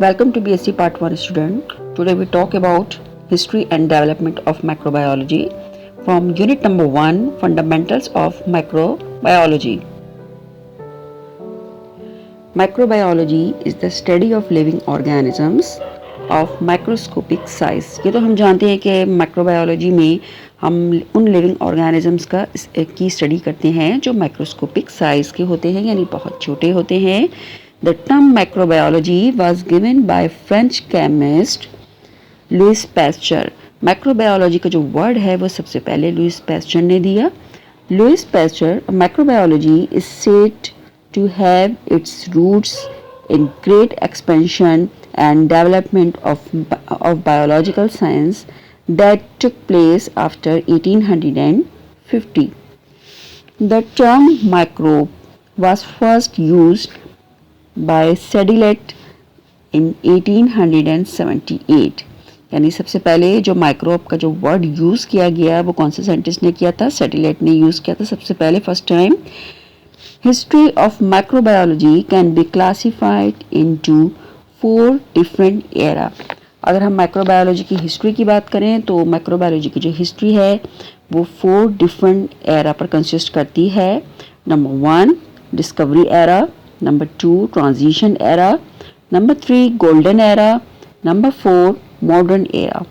Welcome to BSc Part 1 student. Today we talk about history and development of microbiology from unit number 1 fundamentals of microbiology. Microbiology is the study of living organisms of microscopic size. ये तो हम जानते हैं कि microbiology में हम उन living organisms की स्टडी करते हैं जो माइक्रोस्कोपिक साइज़ के होते हैं यानी बहुत छोटे होते हैं. The term microbiology was given by French chemist Louis Pasteur. Microbiology का जो वर्ड है वो सबसे पहले लुइस पैस्चर ने दिया. Louis Pasteur, microbiology is said to have its roots in great expansion and development of biological science that took place after 1850. The term microbe was first used by Sedillet in 1878. यानी सबसे पहले जो microbe का जो word use किया गया वो कौन से साइंटिस्ट ने किया था? सेडिलेट ने यूज़ किया था सबसे पहले first time. History of microbiology can be classified into 4 different era. अगर हम माइक्रोबायोलॉजी की हिस्ट्री की बात करें तो माइक्रोबायोलॉजी की जो हिस्ट्री है वो 4 डिफरेंट एरा पर कंसिस्ट करती है. Number 1 discovery era, number 2 transition era, number 3 golden era, number 4 modern era.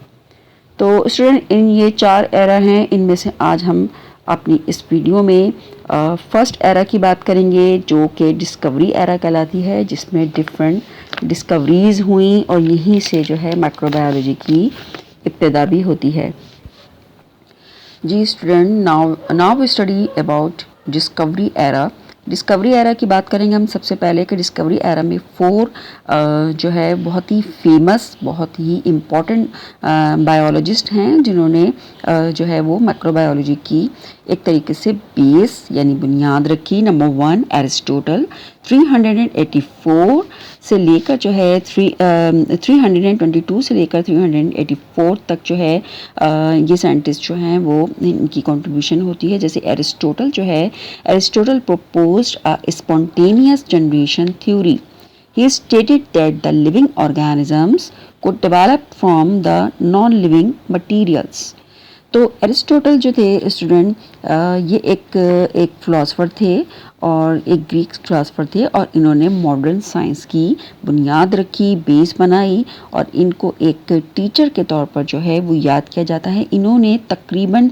तो स्टूडेंट इन ये 4 एरा हैं. इनमें से आज हम अपनी इस वीडियो में फर्स्ट एरा की बात करेंगे जो कि डिस्कवरी एरा कहलाती है, जिसमें डिफरेंट डिस्कवरीज हुई और यहीं से जो है माइक्रोबायोलॉजी की इब्तिदा भी होती है. जी student, now we study about discovery era. Discovery era की बात करेंगे हम सबसे पहले कि डिस्कवरी एरा में 4 जो है बहुत ही फेमस, बहुत ही इम्पॉर्टेंट बायोलॉजिस्ट हैं जिन्होंने जो है वो माइक्रोबायोलॉजी की एक तरीके से बेस यानी बुनियाद रखी. नंबर 1 एरिस्टोटल, 384 से लेकर जो है 322 से लेकर 384 तक जो है ये साइंटिस्ट जो हैं वो इनकी कंट्रीब्यूशन होती है. जैसे एरिस्टोटल जो है, Aristotle proposed a spontaneous generation theory. He stated that the living organisms could develop from the non-living materials. तो एरिस्टोटल जो थे स्टूडेंट ये एक फ़िलासफ़र थे और एक ग्रीक फ़िलासफ़र थे और इन्होंने मॉडर्न साइंस की बुनियाद रखी, बेस बनाई और इनको एक टीचर के तौर पर जो है वो याद किया जाता है. इन्होंने तकरीबन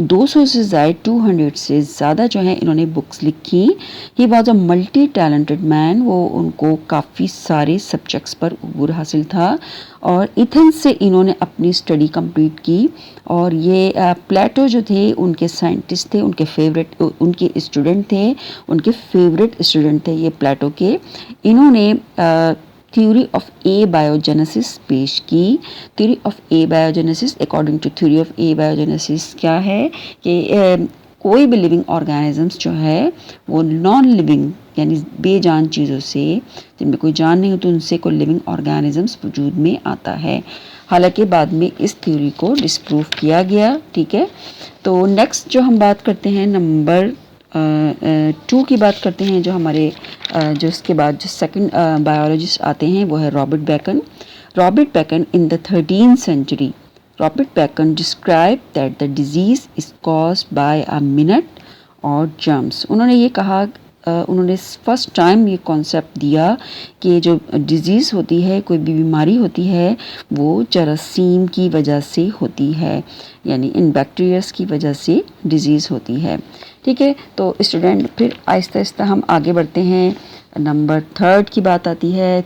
200 से ज़ायद 200 से ज़्यादा जो है इन्होंने बुक्स लिखी. He was a multi talented man. वो उनको काफ़ी सारे सब्जेक्ट्स पर उबूर हासिल था और एथेंस से इन्होंने अपनी स्टडी कंप्लीट की. और ये प्लेटो जो थे उनके साइंटिस्ट थे, उनके स्टूडेंट थे, उनके फेवरेट स्टूडेंट थे ये प्लेटो के. इन्होंने थ्योरी ऑफ ए बायोजेनेसिस पेश की. Theory of abiogenesis, according to theory of abiogenesis क्या है कि कोई भी लिविंग ऑर्गेनिजम्स जो है वो नॉन लिविंग यानी बेजान चीज़ों से, जिनमें कोई जान नहीं होती, उनसे कोई लिविंग ऑर्गेनिजम्स वजूद में आता है. हालांकि बाद में इस थ्योरी को डिस्प्रूव किया गया. ठीक है, तो नेक्स्ट जो हम बात करते हैं नंबर 2 की बात करते हैं. जो हमारे जो इसके बाद जो सेकंड बायोलॉजिस्ट आते हैं वो है Robert Bacon. Robert Bacon in the 13th century, Robert Bacon described that the disease is caused by a minute or germs. उन्होंने ये कहा, उन्होंने फर्स्ट टाइम ये कॉन्सेप्ट दिया कि जो डिज़ीज़ होती है, कोई भी बीमारी होती है, वो जरासीम की वजह से होती है, यानी इन बैक्टीरियाज की वजह से डिज़ीज़ होती है. ठीक है, तो स्टूडेंट फिर आहिस्ता आहिस्ता हम आगे बढ़ते हैं. नंबर 3 की बात आती है.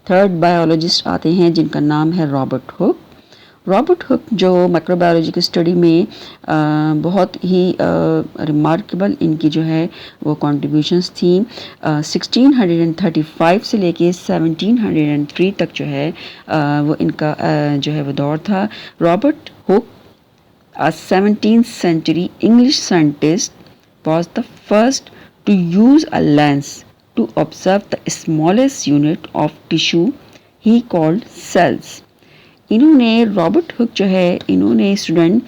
3rd बायोलॉजिस्ट आते हैं जिनका नाम है रॉबर्ट हुक. रॉबर्ट हुक जो माइक्रोबायोलॉजी की स्टडी में बहुत ही रिमार्केबल इनकी जो है वो कॉन्ट्रीब्यूशंस थी. 1635 से लेके 1703 तक जो है वो इनका जो है वो दौर था. Robert Hooke, a 17th century English scientist, was the first to use a lens to observe the smallest unit of tissue he called cells. इन्होंने रॉबर्ट हुक जो है इन्होंने स्टूडेंट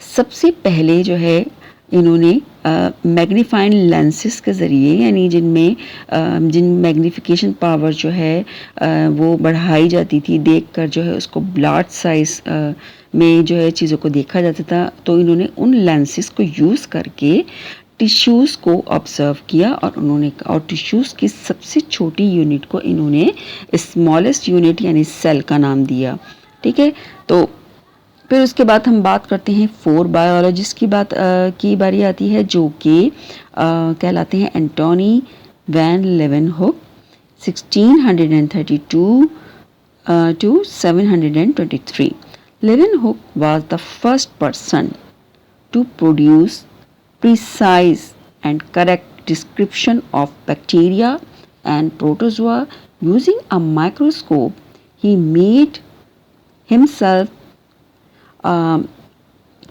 सबसे पहले जो है इन्होंने मैग्नीफाइंग लेंसेज के ज़रिए, यानी जिन मैग्नीफिकेशन पावर जो है वो बढ़ाई जाती थी, देखकर जो है उसको लार्ज साइज़ में जो है चीज़ों को देखा जाता था। तो इन्होंने उन लेंसेज को यूज़ करके टिश्यूज़ को ऑब्ज़र्व किया और टिश्यूज़ की सबसे छोटी यूनिट को इन्होंने स्मॉलेस्ट यूनिट यानी सेल का नाम दिया। ठीक है, तो फिर उसके बाद हम बात करते हैं 4 बायोलॉजिस्ट की बारी आती है, जो कि कहलाते हैं Antony van लेवेनहुक 1632 to 723. Leeuwenhoek was the first person to produce precise and correct description of bacteria and protozoa using a microscope. He made himself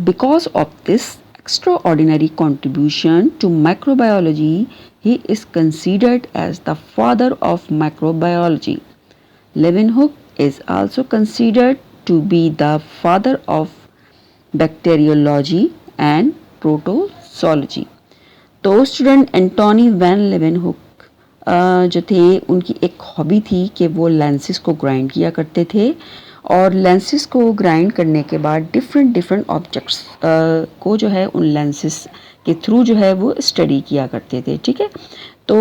because of this extraordinary contribution to microbiology, he is considered as the father of microbiology. Leeuwenhoek is also considered to be the father of bacteriology and protozoology. तो student Antony van लेवेनहुक जो थे, उनकी एक hobby थी कि वो lenses को grind किया करते थे, और लेंसेज को ग्राइंड करने के बाद डिफरेंट ऑब्जेक्ट्स को जो है उन लेंसेज के थ्रू जो है वो स्टडी किया करते थे। ठीक है, तो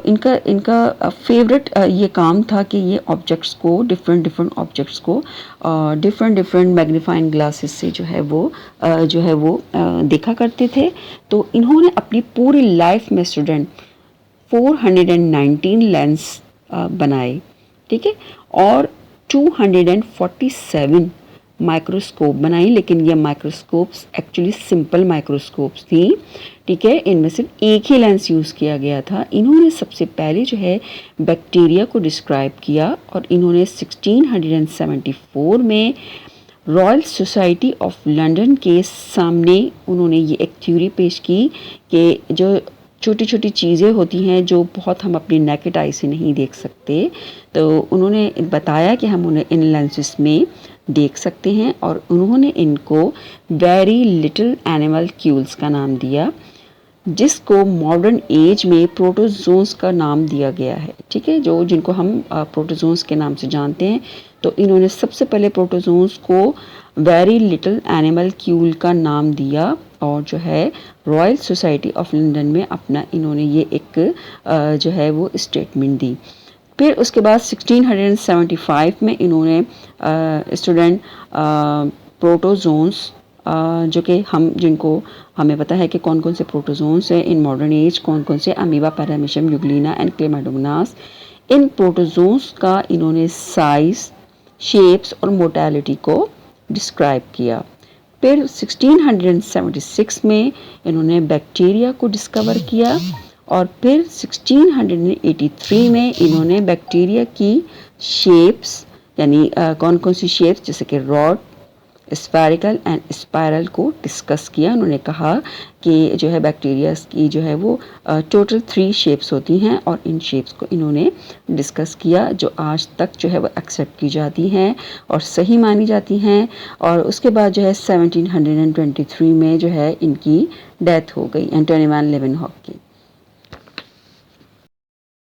इनका फेवरेट ये काम था कि ये ऑब्जेक्ट्स को डिफरेंट ऑब्जेक्ट्स को डिफरेंट मैग्नीफाइंग ग्लासेस से जो है वो देखा करते थे। तो इन्होंने अपनी पूरी लाइफ में स्टूडेंट 419 लेंस बनाए। ठीक है, और 247 माइक्रोस्कोप बनाई, लेकिन ये माइक्रोस्कोप्स एक्चुअली सिंपल माइक्रोस्कोप्स थी। ठीक है, इनमें सिर्फ एक ही लेंस यूज़ किया गया था। इन्होंने सबसे पहले जो है बैक्टीरिया को डिस्क्राइब किया, और इन्होंने 1674 में रॉयल सोसाइटी ऑफ लंदन के सामने उन्होंने ये एक थ्योरी पेश की कि जो छोटी छोटी चीज़ें होती हैं जो बहुत हम अपनी नेकेड आई से नहीं देख सकते, तो उन्होंने बताया कि हम उन्हें इन लेंसेज में देख सकते हैं, और उन्होंने इनको वेरी लिटिल एनिमल क्यूल्स का नाम दिया, जिसको मॉडर्न एज में प्रोटोजोन्स का नाम दिया गया है। ठीक है, जिनको हम प्रोटोजोन्स के नाम से जानते हैं। तो इन्होंने सबसे पहले प्रोटोजोन्स को वेरी लिटिल एनिमल क्यूल का नाम दिया, और जो है रॉयल सोसाइटी ऑफ लंदन में अपना इन्होंने ये एक जो है वो स्टेटमेंट दी। फिर उसके बाद 1675 में इन्होंने स्टूडेंट प्रोटोजोन्स जो कि हमें पता है कि कौन कौन से प्रोटोजोन्स हैं इन मॉडर्न एज, कौन कौन से amoeba, paramecium, Euglena and Chlamydomonas. In protozoans का इन्होंने साइज, शेप्स और मोटालिटी को डिस्क्राइब किया। फिर 1676 में इन्होंने बैक्टीरिया को डिस्कवर किया, और फिर 1683 में इन्होंने बैक्टीरिया की शेप्स, यानी कौन कौन सी शेप्स, जैसे कि रॉड, स्फेरिकल एंड स्पाइरल को डिस्कस किया। उन्होंने कहा कि जो है बैक्टीरिया की जो है वो टोटल 3 शेप्स होती हैं, और इन शेप्स को इन्होंने डिस्कस किया, जो आज तक जो है वो एक्सेप्ट की जाती हैं और सही मानी जाती हैं। और उसके बाद जो है 1723 में जो है इनकी डेथ हो गई, एंटोनी वैन लेवेनहुक की।